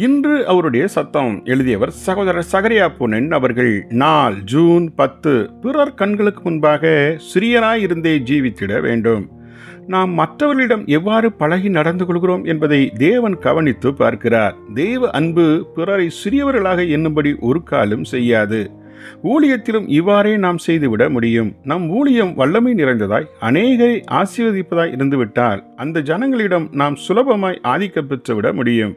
இன்று அவருடைய சத்தம் எழுதியவர் சகோதரர் சகரியா பொன்னன் அவர்கள். நாள் ஜூன் 10. பிறர் கண்களுக்கு முன்பாக சிறியராயிருந்தே ஜீவித்திட வேண்டும். நாம் மற்றவர்களிடம் எவ்வாறு பழகி நடந்து கொள்கிறோம் என்பதை தேவன் கவனித்து பார்க்கிறார். தேவ அன்பு பிறரை சிறியவர்களாக எண்ணும்படி ஒரு காலம் செய்யாது. ஊழியத்திலும் இவ்வாறே நாம் செய்துவிட முடியும். நம் ஊழியம் வல்லமை நிறைந்ததாய் அநேகரை ஆசீர்வதிப்பதாய் இருந்துவிட்டால் அந்த ஜனங்களிடம் நாம் சுலபமாய் ஆதிக்கம் பெற்றுவிட முடியும்.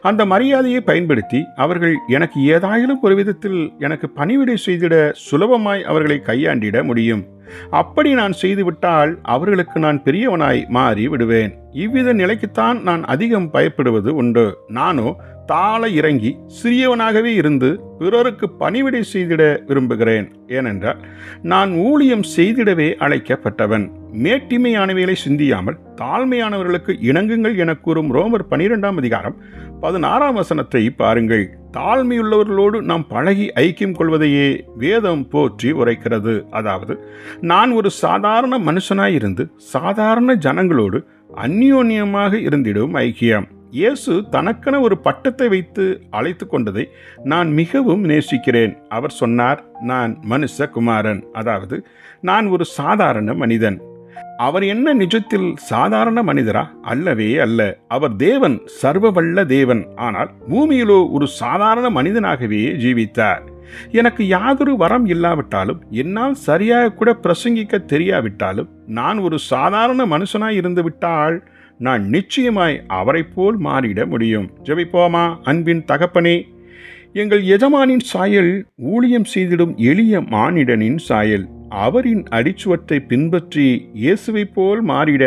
அந்த மரியாதையை பயன்படுத்தி அவர்கள் எனக்கு ஏதாயிலும் ஒரு விதத்தில் எனக்கு பணிவிடை செய்திட சுலபமாய் அவர்களை கையாண்டிட முடியும். அப்படி நான் செய்துவிட்டால் அவர்களுக்கு நான் பெரியவனாய் மாறி விடுவேன். இவ்வித நிலைக்குத்தான் நான் அதிகம் பயப்படுவது உண்டு. நானோ தாழ இறங்கி சிறியவனாகவே இருந்து பிறருக்கு பணிவிடை செய்திட விரும்புகிறேன். ஏனென்றால் நான் ஊழியம் செய்திடவே அழைக்கப்பட்டவன். மேட்டிமையானவைகளை சிந்தியாமல் தாழ்மையானவர்களுக்கு இணங்குங்கள் என கூறும் ரோமர் 12ஆம் அதிகாரம் 16ஆம் வசனத்தை பாருங்கள். தாழ்மையுள்ளவர்களோடு நாம் பழகி ஐக்கியம் கொள்வதையே வேதம் போற்றி உரைக்கிறது. அதாவது நான் ஒரு சாதாரண மனுஷனாயிருந்து சாதாரண ஜனங்களோடு அந்யோன்யமாக இருந்திடும் ஐக்கியம். இயேசு தனக்கென ஒரு பட்டத்தை வைத்து அழைத்து கொண்டதை நான் மிகவும் நேசிக்கிறேன். அவர் சொன்னார், நான் மனுஷகுமாரன், அதாவது நான் ஒரு சாதாரண மனிதன். அவர் என்ன நிஜத்தில் சாதாரண மனிதரா? அல்லவே அல்ல. அவர் தேவன், சர்வவல்ல தேவன். ஆனால் பூமியிலோ ஒரு சாதாரண மனிதனாகவே ஜீவித்தார். எனக்கு யாதொரு வரம் இல்லாவிட்டாலும், என்னால் சரியாக கூட பிரசங்கிக்க தெரியாவிட்டாலும், நான் ஒரு சாதாரண மனுஷனாய் இருந்து விட்டால் நான் நிச்சயமாய் அவரை போல் மாறிட முடியும். ஜெபிப்போமா. அன்பின் தகப்பனே, எங்கள் எஜமானின் சாயல் ஊழியம் செய்திடும் எளிய மானிடனின் சாயல். அவரின் அடிச்சுவற்றை பின்பற்றி இயேசுவை போல் மாறிட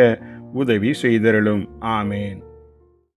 உதவி செய்தருளும். ஆமேன்.